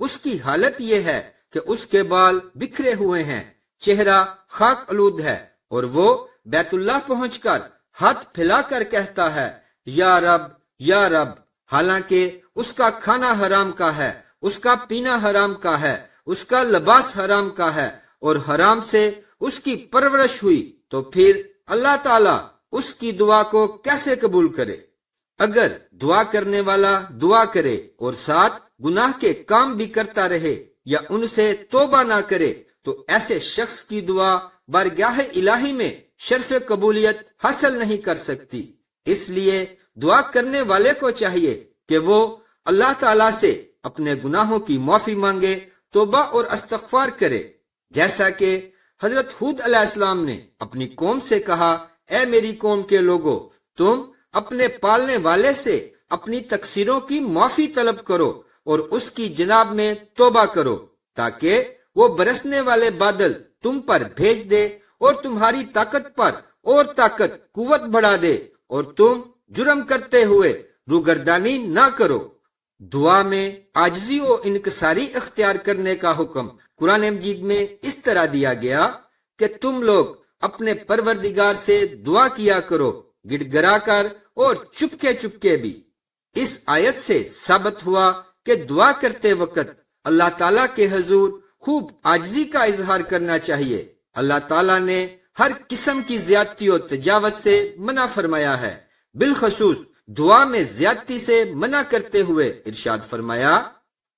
اس کی حالت یہ ہے کہ اس کے بال بکھرے ہوئے ہیں، چہرہ خاک آلود ہے، اور وہ بیت اللہ پہنچ کر ہاتھ پھیلا کر کہتا ہے یا رب یا رب، حالانکہ اس کا کھانا حرام کا ہے، اس کا پینا حرام کا ہے، اس کا لباس حرام کا ہے، اور حرام سے اس کی پرورش ہوئی، تو پھر اللہ تعالیٰ اس کی دعا کو کیسے قبول کرے؟ اگر دعا کرنے والا دعا کرے اور ساتھ گناہ کے کام بھی کرتا رہے یا ان سے توبہ نہ کرے، تو ایسے شخص کی دعا بارگاہ الہی میں شرف قبولیت حاصل نہیں کر سکتی۔ اس لیے دعا کرنے والے کو چاہیے کہ وہ اللہ تعالیٰ سے اپنے گناہوں کی معافی مانگے، توبہ اور استغفار کرے، جیسا کہ حضرت ہود علیہ السلام نے اپنی قوم سے کہا، اے میری قوم کے لوگو، تم اپنے پالنے والے سے اپنی تقصیروں کی معافی طلب کرو اور اس کی جناب میں توبہ کرو، تاکہ وہ برسنے والے بادل تم پر بھیج دے اور تمہاری طاقت پر اور طاقت قوت بڑھا دے اور تم جرم کرتے ہوئے روگردانی نہ کرو۔ دعا میں عاجزی و انکساری اختیار کرنے کا حکم قرآن مجید میں اس طرح دیا گیا کہ تم لوگ اپنے پروردگار سے دعا کیا کرو، گڑ گڑا کر اور چپکے چپکے بھی۔ اس آیت سے ثابت ہوا کہ دعا کرتے وقت اللہ تعالیٰ کے حضور خوب عاجزی کا اظہار کرنا چاہیے۔ اللہ تعالیٰ نے ہر قسم کی زیادتی و تجاوز سے منع فرمایا ہے، بالخصوص دعا میں زیادتی سے منع کرتے ہوئے ارشاد فرمایا،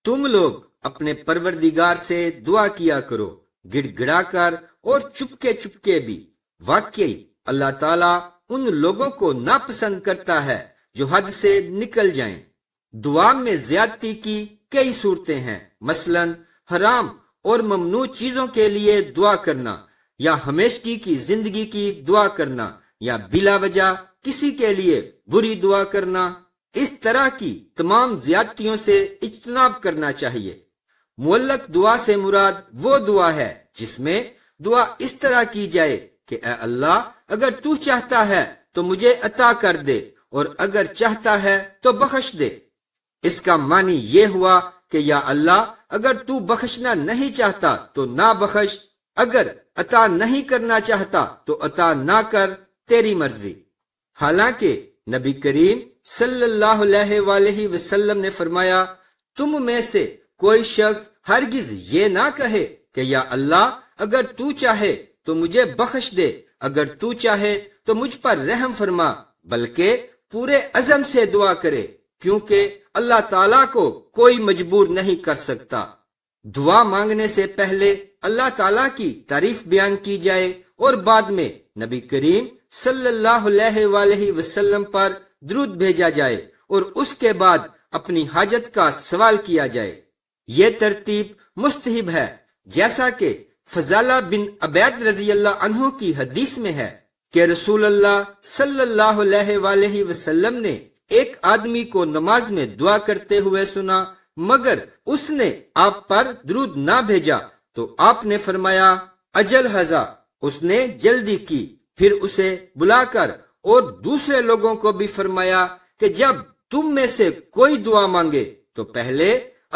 تم لوگ اپنے پروردگار سے دعا کیا کرو، گڑ گڑا کر اور چپکے چپکے بھی۔ واقعی اللہ تعالیٰ ان لوگوں کو ناپسند کرتا ہے جو حد سے نکل جائیں۔ دعا میں زیادتی کی کئی صورتیں ہیں، مثلا حرام اور ممنوع چیزوں کے لیے دعا کرنا، یا ہمیشگی کی زندگی کی دعا کرنا، یا بلا وجہ کسی کے لیے بری دعا کرنا۔ اس طرح کی تمام زیادتیوں سے اجتناب کرنا چاہیے۔ معلق دعا سے مراد وہ دعا ہے جس میں دعا اس طرح کی جائے کہ اے اللہ، اگر تو چاہتا ہے تو مجھے عطا کر دے، اور اگر چاہتا ہے تو بخش دے۔ اس کا معنی یہ ہوا کہ یا اللہ، اگر تو بخشنا نہیں چاہتا تو نہ بخش، اگر عطا نہیں کرنا چاہتا تو عطا نہ کر، تیری مرضی۔ حالانکہ نبی کریم صلی اللہ علیہ وآلہ وسلم نے فرمایا، تم میں سے کوئی شخص ہرگز یہ نہ کہے کہ یا اللہ، اگر تو چاہے تو مجھے بخش دے، اگر تو چاہے تو مجھ پر رحم فرما، بلکہ پورے عزم سے دعا کرے، کیونکہ اللہ تعالیٰ کو کوئی مجبور نہیں کر سکتا۔ دعا مانگنے سے پہلے اللہ تعالیٰ کی تعریف بیان کی جائے اور بعد میں نبی کریم صلی اللہ علیہ وآلہ وسلم پر درود بھیجا جائے اور اس کے بعد اپنی حاجت کا سوال کیا جائے۔ یہ ترتیب مستحب ہے، جیسا کہ فضالہ بن عبید رضی اللہ عنہ کی حدیث میں ہے کہ رسول اللہ صلی اللہ علیہ وآلہ وسلم نے ایک آدمی کو نماز میں دعا کرتے ہوئے سنا، مگر اس نے آپ پر درود نہ بھیجا، تو آپ نے فرمایا اجل ھذا، اس نے جلدی کی۔ پھر اسے بلا کر اور دوسرے لوگوں کو بھی فرمایا کہ جب تم میں سے کوئی دعا مانگے تو پہلے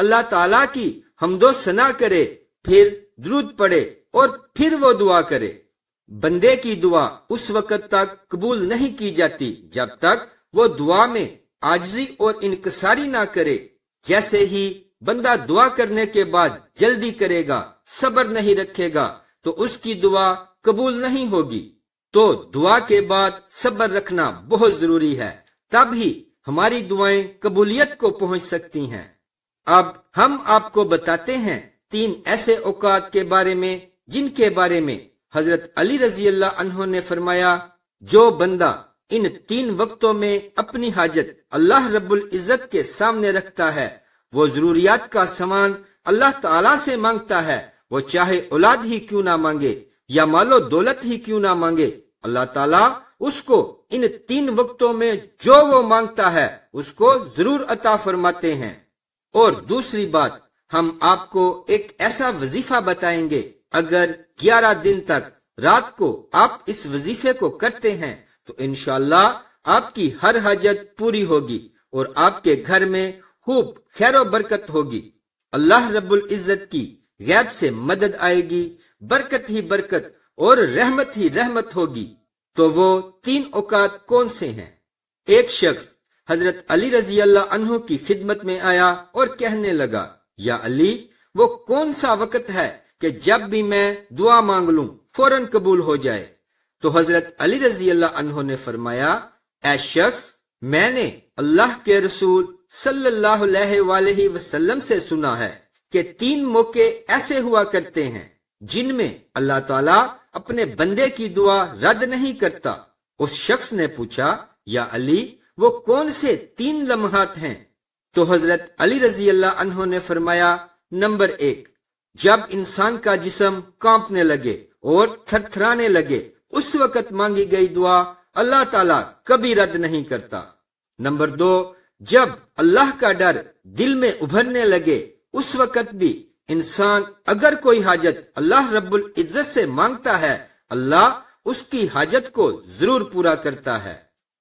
اللہ تعالیٰ کی حمد و ثنا کرے، پھر درود پڑھے اور پھر وہ دعا کرے۔ بندے کی دعا اس وقت تک قبول نہیں کی جاتی جب تک وہ دعا میں عاجزی اور انکساری نہ کرے۔ جیسے ہی بندہ دعا کرنے کے بعد جلدی کرے گا، صبر نہیں رکھے گا، تو اس کی دعا قبول نہیں ہوگی۔ تو دعا کے بعد صبر رکھنا بہت ضروری ہے، تب ہی ہماری دعائیں قبولیت کو پہنچ سکتی ہیں۔ اب ہم آپ کو بتاتے ہیں 3 ایسے اوقات کے بارے میں جن کے بارے میں حضرت علی رضی اللہ عنہ نے فرمایا، جو بندہ ان 3 وقتوں میں اپنی حاجت اللہ رب العزت کے سامنے رکھتا ہے، وہ ضروریات کا سامان اللہ تعالیٰ سے مانگتا ہے، وہ چاہے اولاد ہی کیوں نہ مانگے یا مال و دولت ہی کیوں نہ مانگے، اللہ تعالیٰ اس کو ان 3 وقتوں میں جو وہ مانگتا ہے اس کو ضرور عطا فرماتے ہیں۔ اور دوسری بات، ہم آپ کو ایک ایسا وظیفہ بتائیں گے، اگر 11 دن تک رات کو آپ اس وظیفے کو کرتے ہیں تو انشاءاللہ آپ کی ہر حاجت پوری ہوگی اور آپ کے گھر میں خوب خیر و برکت ہوگی۔ اللہ رب العزت کی غیب سے مدد آئے گی، برکت ہی برکت اور رحمت ہی رحمت ہوگی۔ تو وہ 3 اوقات کون سے ہیں؟ ایک شخص حضرت علی رضی اللہ عنہ کی خدمت میں آیا اور کہنے لگا، یا علی، وہ کون سا وقت ہے کہ جب بھی میں دعا مانگ لوں فوراً قبول ہو جائے؟ تو حضرت علی رضی اللہ عنہ نے فرمایا، اے شخص، میں نے اللہ کے رسول صلی اللہ علیہ وآلہ وسلم سے سنا ہے کہ 3 موقع ایسے ہوا کرتے ہیں جن میں اللہ تعالیٰ اپنے بندے کی دعا رد نہیں کرتا۔ اس شخص نے پوچھا، یا علی، وہ کون سے 3 لمحات ہیں؟ تو حضرت علی رضی اللہ عنہ نے فرمایا، نمبر 1، جب انسان کا جسم کانپنے لگے اور تھر تھرانے لگے، اس وقت مانگی گئی دعا اللہ تعالیٰ کبھی رد نہیں کرتا۔ نمبر 2، جب اللہ کا ڈر دل میں ابھرنے لگے، اس وقت بھی انسان اگر کوئی حاجت اللہ رب العزت سے مانگتا ہے، اللہ اس کی حاجت کو ضرور پورا کرتا ہے۔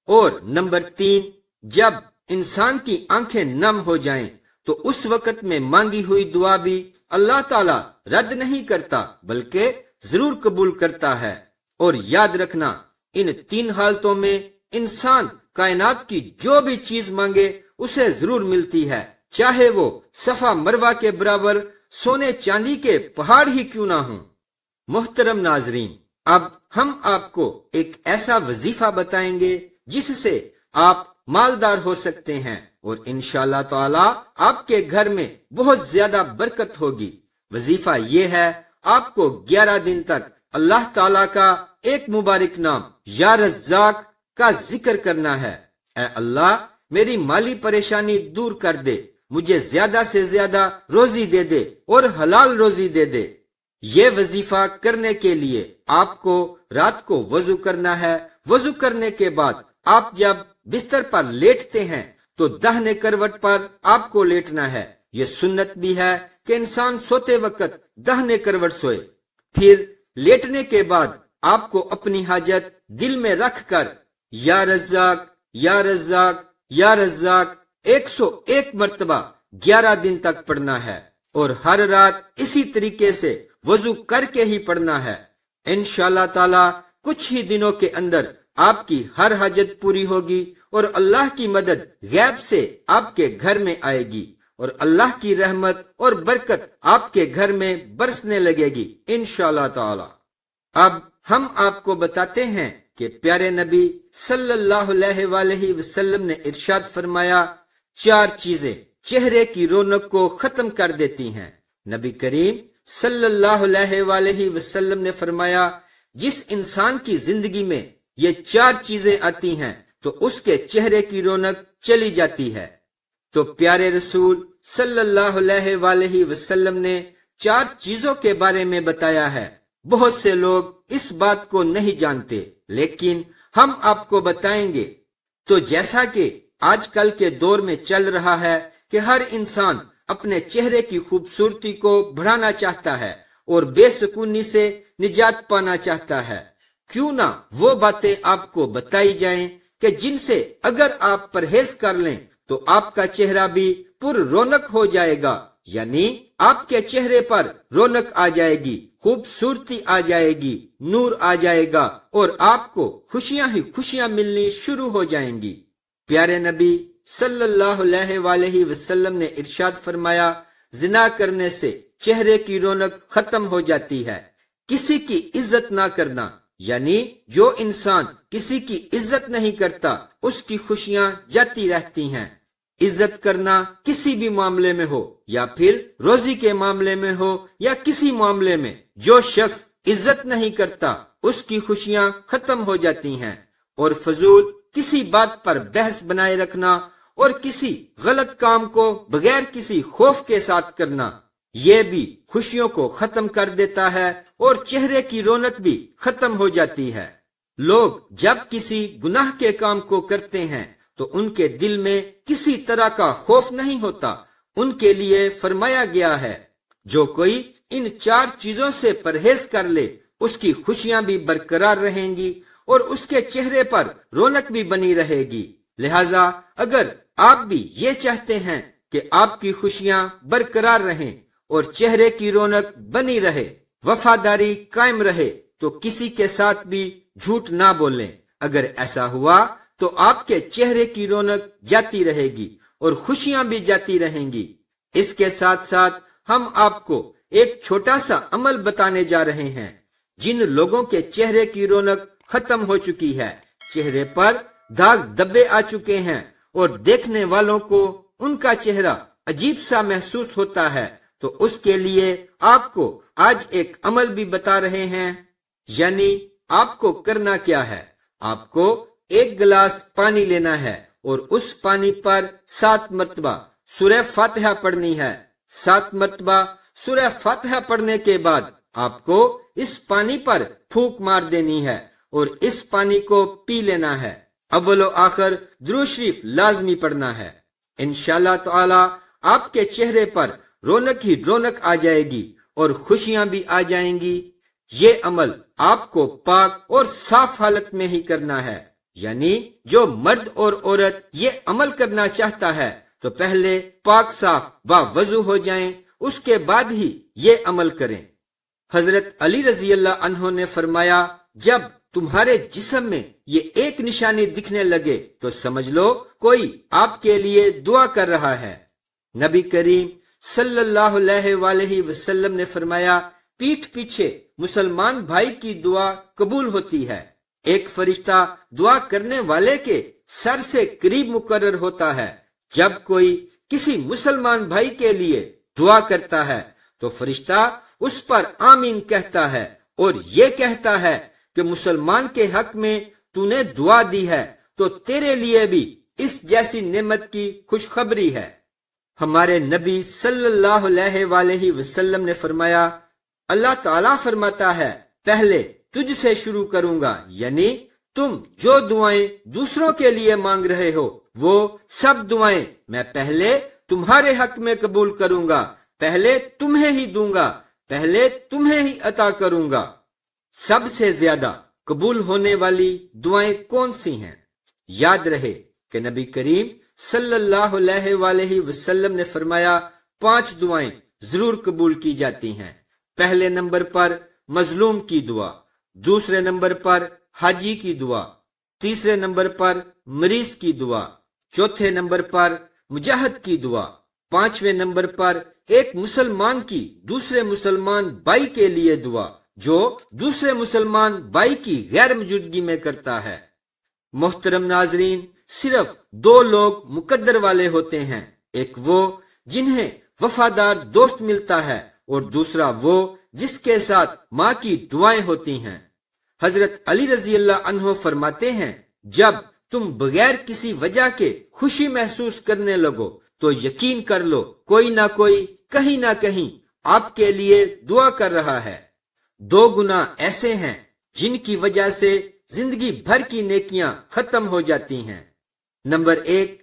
اور نمبر 3، جب انسان کی آنکھیں نم ہو جائیں تو اس وقت میں مانگی ہوئی دعا بھی اللہ تعالیٰ رد نہیں کرتا بلکہ ضرور قبول کرتا ہے۔ اور یاد رکھنا، ان 3 حالتوں میں انسان کائنات کی جو بھی چیز مانگے اسے ضرور ملتی ہے، چاہے وہ صفا مروہ کے برابر سونے چاندی کے پہاڑ ہی کیوں نہ ہوں۔ محترم ناظرین، اب ہم آپ کو ایک ایسا وظیفہ بتائیں گے جس سے آپ مالدار ہو سکتے ہیں اور انشاءاللہ تعالی آپ کے گھر میں بہت زیادہ برکت ہوگی۔ وظیفہ یہ ہے، آپ کو 11 دن تک اللہ تعالی کا ایک مبارک نام یا رزاق کا ذکر کرنا ہے۔ اے اللہ، میری مالی پریشانی دور کر دے، مجھے زیادہ سے زیادہ روزی دے دے اور حلال روزی دے دے۔ یہ وظیفہ کرنے کے لیے آپ کو رات کو وضو کرنا ہے۔ وضو کرنے کے بعد آپ جب بستر پر لیٹتے ہیں تو داہنے کروٹ پر آپ کو لیٹنا ہے۔ یہ سنت بھی ہے کہ انسان سوتے وقت داہنے کروٹ سوئے۔ پھر لیٹنے کے بعد آپ کو اپنی حاجت دل میں رکھ کر یا رزاق یا رزاق یا رزاق 101 مرتبہ 11 دن تک پڑھنا ہے، اور ہر رات اسی طریقے سے وضو کر کے ہی پڑھنا ہے۔ انشاءاللہ تعالی کچھ ہی دنوں کے اندر آپ کی ہر حاجت پوری ہوگی اور اللہ کی مدد غیب سے آپ کے گھر میں آئے گی، اور اللہ کی رحمت اور برکت آپ کے گھر میں برسنے لگے گی انشاءاللہ تعالی۔ اب ہم آپ کو بتاتے ہیں کہ پیارے نبی صلی اللہ علیہ وآلہ وسلم نے ارشاد فرمایا، 4 چیزیں چہرے کی رونق کو ختم کر دیتی ہیں۔ نبی کریم صلی اللہ علیہ وآلہ وسلم نے فرمایا، جس انسان کی زندگی میں یہ 4 چیزیں آتی ہیں تو اس کے چہرے کی رونق چلی جاتی ہے۔ تو پیارے رسول صلی اللہ علیہ وآلہ وسلم نے 4 چیزوں کے بارے میں بتایا ہے۔ بہت سے لوگ اس بات کو نہیں جانتے، لیکن ہم آپ کو بتائیں گے۔ تو جیسا کہ آج کل کے دور میں چل رہا ہے کہ ہر انسان اپنے چہرے کی خوبصورتی کو بڑھانا چاہتا ہے اور بے سکونی سے نجات پانا چاہتا ہے، کیوں نہ وہ باتیں آپ کو بتائی جائیں کہ جن سے اگر آپ پرہیز کر لیں تو آپ کا چہرہ بھی پر رونق ہو جائے گا، یعنی آپ کے چہرے پر رونق آ جائے گی، خوبصورتی آ جائے گی، نور آ جائے گا، اور آپ کو خوشیاں ہی خوشیاں ملنی شروع ہو جائیں گی۔ پیارے نبی صلی اللہ علیہ وآلہ وسلم نے ارشاد فرمایا، زنا کرنے سے چہرے کی رونق ختم ہو جاتی ہے۔ کسی کی عزت نہ کرنا، یعنی جو انسان کسی کی عزت نہیں کرتا اس کی خوشیاں جاتی رہتی ہیں۔ عزت کرنا کسی بھی معاملے میں ہو، یا پھر روزی کے معاملے میں ہو، یا کسی معاملے میں جو شخص عزت نہیں کرتا اس کی خوشیاں ختم ہو جاتی ہیں۔ اور فضول کسی بات پر بحث بنائے رکھنا اور کسی غلط کام کو بغیر کسی خوف کے ساتھ کرنا، یہ بھی خوشیوں کو ختم کر دیتا ہے اور چہرے کی رونق بھی ختم ہو جاتی ہے۔ لوگ جب کسی گناہ کے کام کو کرتے ہیں تو ان کے دل میں کسی طرح کا خوف نہیں ہوتا۔ ان کے لیے فرمایا گیا ہے، جو کوئی ان 4 چیزوں سے پرہیز کر لے اس کی خوشیاں بھی برقرار رہیں گی اور اس کے چہرے پر رونق بھی بنی رہے گی۔ لہذا اگر آپ بھی یہ چاہتے ہیں کہ آپ کی خوشیاں برقرار رہیں اور چہرے کی رونق بنی رہے، وفاداری قائم رہے، تو کسی کے ساتھ بھی جھوٹ نہ بولیں۔ اگر ایسا ہوا تو آپ کے چہرے کی رونق جاتی رہے گی اور خوشیاں بھی جاتی رہیں گی۔ اس کے ساتھ ساتھ ہم آپ کو ایک چھوٹا سا عمل بتانے جا رہے ہیں۔ جن لوگوں کے چہرے کی رونق ختم ہو چکی ہے، چہرے پر داغ دبے آ چکے ہیں اور دیکھنے والوں کو ان کا چہرہ عجیب سا محسوس ہوتا ہے، تو اس کے لیے آپ کو آج ایک عمل بھی بتا رہے ہیں۔ یعنی آپ کو کرنا کیا ہے؟ آپ کو ایک گلاس پانی لینا ہے اور اس پانی پر 7 مرتبہ سورہ فاتحہ پڑھنی ہے۔ 7 مرتبہ سورہ فاتحہ پڑھنے کے بعد آپ کو اس پانی پر پھونک مار دینی ہے اور اس پانی کو پی لینا ہے۔ اول و آخر درود شریف لازمی پڑھنا ہے۔ انشاءاللہ تعالی آپ کے چہرے پر رونق ہی رونق آ جائے گی اور خوشیاں بھی آ جائیں گی۔ یہ عمل آپ کو پاک اور صاف حالت میں ہی کرنا ہے۔ یعنی جو مرد اور عورت یہ عمل کرنا چاہتا ہے تو پہلے پاک صاف وضو ہو جائیں، اس کے بعد ہی یہ عمل کریں۔ حضرت علی رضی اللہ عنہ نے فرمایا، جب تمہارے جسم میں یہ ایک نشانی دکھنے لگے تو سمجھ لو کوئی آپ کے لیے دعا کر رہا ہے۔ نبی کریم صلی اللہ علیہ وآلہ وسلم نے فرمایا، پیٹھ پیچھے مسلمان بھائی کی دعا قبول ہوتی ہے۔ ایک فرشتہ دعا کرنے والے کے سر سے قریب مقرر ہوتا ہے۔ جب کوئی کسی مسلمان بھائی کے لیے دعا کرتا ہے تو فرشتہ اس پر آمین کہتا ہے اور یہ کہتا ہے کہ مسلمان کے حق میں تو نے دعا دی ہے تو تیرے لیے بھی اس جیسی نعمت کی خوشخبری ہے۔ ہمارے نبی صلی اللہ علیہ وآلہ وسلم نے فرمایا، اللہ تعالیٰ فرماتا ہے پہلے تجھ سے شروع کروں گا، یعنی تم جو دعائیں دوسروں کے لیے مانگ رہے ہو وہ سب دعائیں میں پہلے تمہارے حق میں قبول کروں گا، پہلے تمہیں ہی دوں گا، پہلے تمہیں ہی عطا کروں گا۔ سب سے زیادہ قبول ہونے والی دعائیں کون سی ہیں؟ یاد رہے کہ نبی کریم صلی اللہ علیہ وآلہ وسلم نے فرمایا 5 دعائیں ضرور قبول کی جاتی ہیں۔ پہلے نمبر پر مظلوم کی دعا، دوسرے نمبر پر حاجی کی دعا، تیسرے نمبر پر مریض کی دعا، چوتھے نمبر پر مجاہد کی دعا، 5ویں نمبر پر ایک مسلمان کی دوسرے مسلمان بھائی کے لیے دعا جو دوسرے مسلمان بھائی کی غیر موجودگی میں کرتا ہے۔ محترم ناظرین، صرف 2 لوگ مقدر والے ہوتے ہیں، ایک وہ جنہیں وفادار دوست ملتا ہے اور دوسرا وہ جس کے ساتھ ماں کی دعائیں ہوتی ہیں۔ حضرت علی رضی اللہ عنہ فرماتے ہیں، جب تم بغیر کسی وجہ کے خوشی محسوس کرنے لگو تو یقین کر لو کوئی نہ کوئی کہیں نہ کہیں آپ کے لیے دعا کر رہا ہے۔ 2 گناہ ایسے ہیں جن کی وجہ سے زندگی بھر کی نیکیاں ختم ہو جاتی ہیں۔ نمبر 1،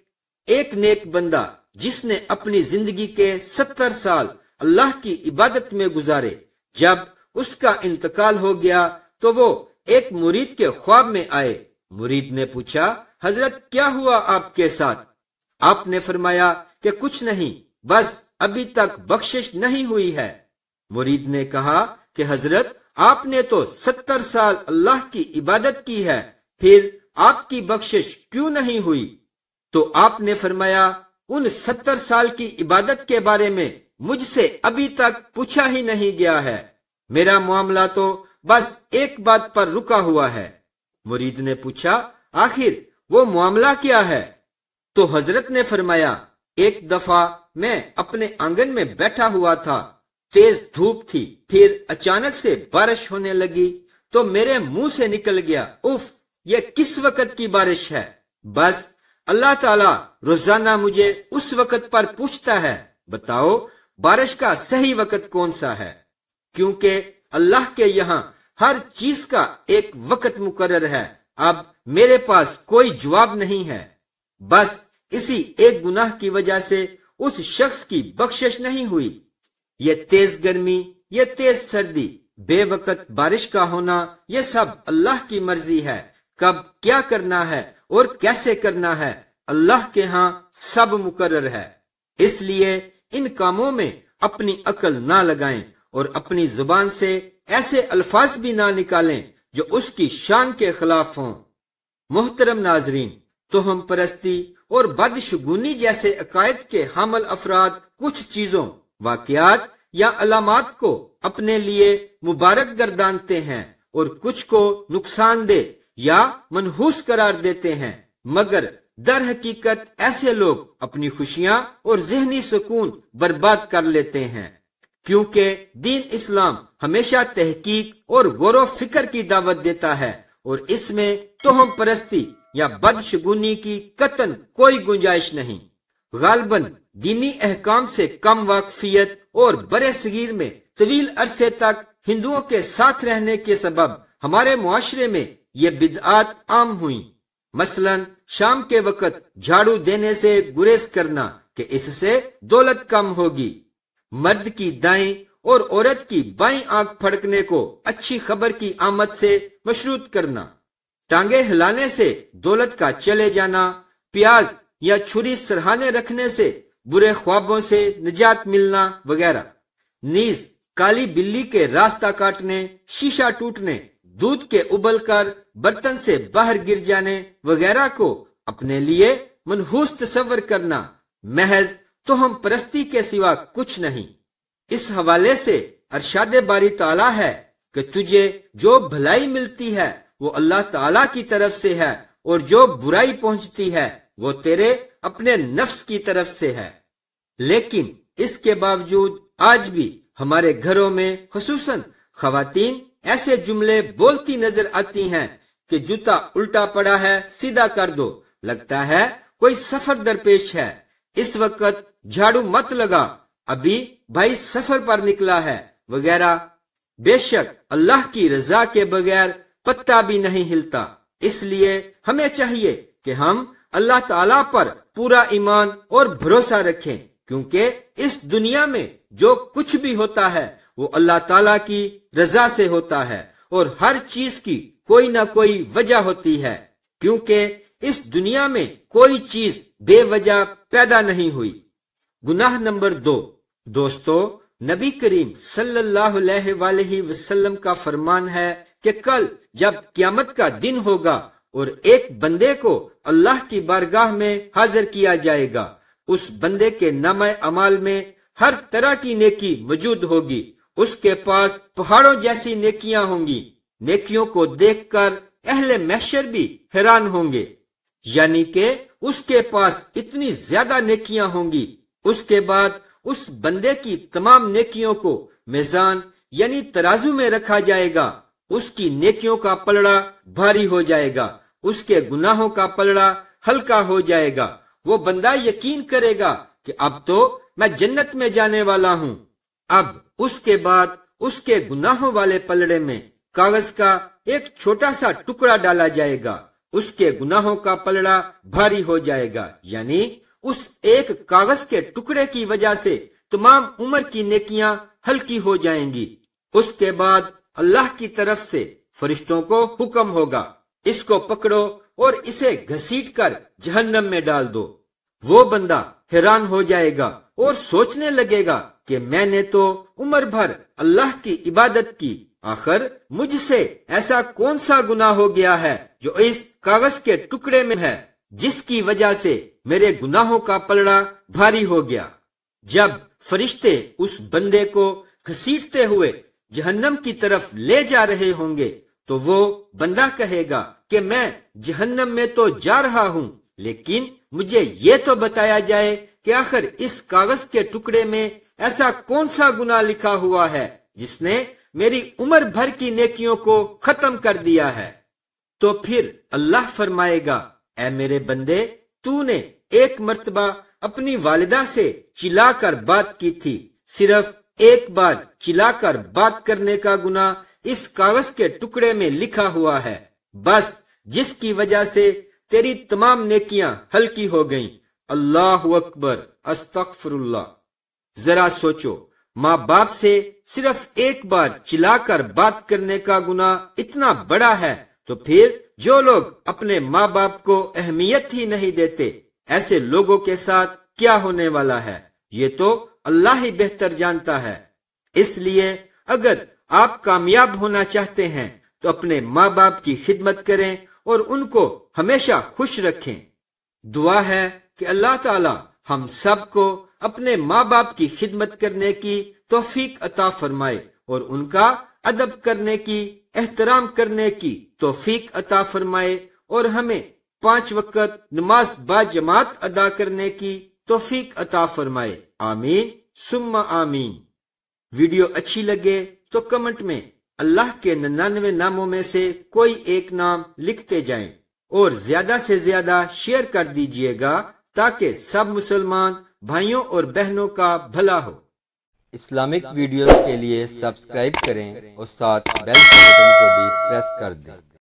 ایک نیک بندہ جس نے اپنی زندگی کے 70 سال اللہ کی عبادت میں گزارے، جب اس کا انتقال ہو گیا تو وہ ایک مرید کے خواب میں آئے۔ مرید نے پوچھا، حضرت کیا ہوا آپ کے ساتھ؟ آپ نے فرمایا کہ کچھ نہیں، بس ابھی تک بخشش نہیں ہوئی ہے۔ مرید نے کہا کہ حضرت آپ نے تو 70 سال اللہ کی عبادت کی ہے، پھر آپ کی بخشش کیوں نہیں ہوئی؟ تو آپ نے فرمایا، ان 70 سال کی عبادت کے بارے میں مجھ سے ابھی تک پوچھا ہی نہیں گیا ہے، میرا معاملہ تو بس ایک بات پر رکا ہوا ہے۔ مرید نے پوچھا، آخر وہ معاملہ کیا ہے؟ تو حضرت نے فرمایا، ایک دفعہ میں اپنے آنگن میں بیٹھا ہوا تھا، تیز دھوپ تھی، پھر اچانک سے بارش ہونے لگی تو میرے منہ سے نکل گیا، اف، یہ کس وقت کی بارش ہے؟ بس اللہ تعالیٰ روزانہ مجھے اس وقت پر پوچھتا ہے، بتاؤ بارش کا صحیح وقت کون سا ہے؟ کیونکہ اللہ کے یہاں ہر چیز کا ایک وقت مقرر ہے۔ اب میرے پاس کوئی جواب نہیں ہے۔ بس اسی ایک گناہ کی وجہ سے اس شخص کی بخشش نہیں ہوئی۔ یہ تیز گرمی، یہ تیز سردی، بے وقت بارش کا ہونا، یہ سب اللہ کی مرضی ہے۔ کب کیا کرنا ہے اور کیسے کرنا ہے، اللہ کے ہاں سب مقرر ہے۔ اس لیے ان کاموں میں اپنی عقل نہ لگائیں اور اپنی زبان سے ایسے الفاظ بھی نہ نکالیں جو اس کی شان کے خلاف ہوں۔ محترم ناظرین، توہم پرستی اور بدشگونی جیسے عقائد کے حامل افراد کچھ چیزوں، واقعات یا علامات کو اپنے لیے مبارک گردانتے ہیں اور کچھ کو نقصان دہ یا منحوس قرار دیتے ہیں، مگر در حقیقت ایسے لوگ اپنی خوشیاں اور ذہنی سکون برباد کر لیتے ہیں، کیونکہ دین اسلام ہمیشہ تحقیق اور غور و فکر کی دعوت دیتا ہے اور اس میں توہم پرستی یا بدشگونی کی قطعاً کوئی گنجائش نہیں۔ غالباً دینی احکام سے کم واقفیت اور برے صغیر میں طویل عرصے تک ہندوؤں کے ساتھ رہنے کے سبب ہمارے معاشرے میں یہ بدعات عام ہوئیں۔ مثلاً شام کے وقت جھاڑو دینے سے گریز کرنا کہ اس سے دولت کم ہوگی، مرد کی دائیں اور عورت کی بائیں آنکھ پھڑکنے کو اچھی خبر کی آمد سے مشروط کرنا، ٹانگیں ہلانے سے دولت کا چلے جانا، پیاز یا چھری سرہانے رکھنے سے برے خوابوں سے نجات ملنا وغیرہ، نیز کالی بلی کے راستہ کاٹنے، شیشہ ٹوٹنے، دودھ کے ابل کر برتن سے باہر گر جانے وغیرہ کو اپنے لیے منحوس تصور کرنا محض توہم پرستی کے سوا کچھ نہیں۔ اس حوالے سے ارشاد باری تعالیٰ ہے کہ تجھے جو بھلائی ملتی ہے وہ اللہ تعالیٰ کی طرف سے ہے اور جو برائی پہنچتی ہے وہ تیرے اپنے نفس کی طرف سے ہے۔ لیکن اس کے باوجود آج بھی ہمارے گھروں میں خصوصاً خواتین ایسے جملے بولتی نظر آتی ہیں کہ جوتا الٹا پڑا ہے سیدھا کر دو، لگتا ہے کوئی سفر درپیش ہے، اس وقت جھاڑو مت لگا، ابھی بھائی سفر پر نکلا ہے وغیرہ۔ بے شک اللہ کی رضا کے بغیر پتا بھی نہیں ہلتا، اس لیے ہمیں چاہیے کہ ہم اللہ تعالیٰ پر پورا ایمان اور بھروسہ رکھیں، کیونکہ اس دنیا میں جو کچھ بھی ہوتا ہے وہ اللہ تعالیٰ کی رضا سے ہوتا ہے، اور ہر چیز کی کوئی نہ کوئی وجہ ہوتی ہے، کیونکہ اس دنیا میں کوئی چیز بے وجہ پیدا نہیں ہوئی۔ گناہ نمبر 2، دوستو، نبی کریم صلی اللہ علیہ وآلہ وسلم کا فرمان ہے کہ کل جب قیامت کا دن ہوگا اور ایک بندے کو اللہ کی بارگاہ میں حاضر کیا جائے گا، اس بندے کے نامہ اعمال میں ہر طرح کی نیکی موجود ہوگی، اس کے پاس پہاڑوں جیسی نیکیاں ہوں گی، نیکیوں کو دیکھ کر اہل محشر بھی حیران ہوں گے، یعنی کہ اس کے پاس اتنی زیادہ نیکیاں ہوں گی۔ اس کے بعد اس بندے کی تمام نیکیوں کو میزان یعنی ترازو میں رکھا جائے گا، اس کی نیکیوں کا پلڑا بھاری ہو جائے گا، اس کے گناہوں کا پلڑا ہلکا ہو جائے گا۔ وہ بندہ یقین کرے گا کہ اب تو میں جنت میں جانے والا ہوں۔ اب اس کے بعد اس کے گناہوں والے پلڑے میں کاغذ کا ایک چھوٹا سا ٹکڑا ڈالا جائے گا، اس کے گناہوں کا پلڑا بھاری ہو جائے گا، یعنی اس ایک کاغذ کے ٹکڑے کی وجہ سے تمام عمر کی نیکیاں ہلکی ہو جائیں گی۔ اس کے بعد اللہ کی طرف سے فرشتوں کو حکم ہوگا، اس کو پکڑو اور اسے گھسیٹ کر جہنم میں ڈال دو۔ وہ بندہ حیران ہو جائے گا اور سوچنے لگے گا کہ میں نے تو عمر بھر اللہ کی عبادت کی، آخر مجھ سے ایسا کون سا گناہ ہو گیا ہے جو اس کاغذ کے ٹکڑے میں ہے، جس کی وجہ سے میرے گناہوں کا پلڑا بھاری ہو گیا۔ جب فرشتے اس بندے کو گھسیٹتے ہوئے جہنم کی طرف لے جا رہے ہوں گے تو وہ بندہ کہے گا کہ میں جہنم میں تو جا رہا ہوں، لیکن مجھے یہ تو بتایا جائے کہ آخر اس کاغذ کے ٹکڑے میں ایسا کون سا گناہ لکھا ہوا ہے جس نے میری عمر بھر کی نیکیوں کو ختم کر دیا ہے۔ تو پھر اللہ فرمائے گا، اے میرے بندے، تو نے ایک مرتبہ اپنی والدہ سے چلا کر بات کی تھی، صرف ایک بار چلا کر بات کرنے کا گناہ اس کاغذ کے ٹکڑے میں لکھا ہوا ہے، بس جس کی وجہ سے تیری تمام نیکیاں ہلکی ہو گئیں۔ اللہ اکبر، استغفر اللہ۔ ذرا سوچو، ماں باپ سے صرف ایک بار چلا کر بات کرنے کا گناہ اتنا بڑا ہے، تو پھر جو لوگ اپنے ماں باپ کو اہمیت ہی نہیں دیتے، ایسے لوگوں کے ساتھ کیا ہونے والا ہے یہ تو اللہ ہی بہتر جانتا ہے۔ اس لیے اگر آپ کامیاب ہونا چاہتے ہیں تو اپنے ماں باپ کی خدمت کریں اور ان کو ہمیشہ خوش رکھیں۔ دعا ہے کہ اللہ تعالی ہم سب کو اپنے ماں باپ کی خدمت کرنے کی توفیق عطا فرمائے اور ان کا ادب کرنے کی، احترام کرنے کی توفیق عطا فرمائے اور ہمیں 5 وقت نماز با جماعت ادا کرنے کی توفیق عطا فرمائے، آمین ثم آمین۔ ویڈیو اچھی لگے تو کمنٹ میں اللہ کے 99 ناموں میں سے کوئی ایک نام لکھتے جائیں اور زیادہ سے زیادہ شیئر کر دیجئے گا تاکہ سب مسلمان بھائیوں اور بہنوں کا بھلا ہو۔ اسلامک ویڈیوز کے لیے سبسکرائب کریں اور ساتھ بیل کے بٹن کو بھی پریس کر دیں۔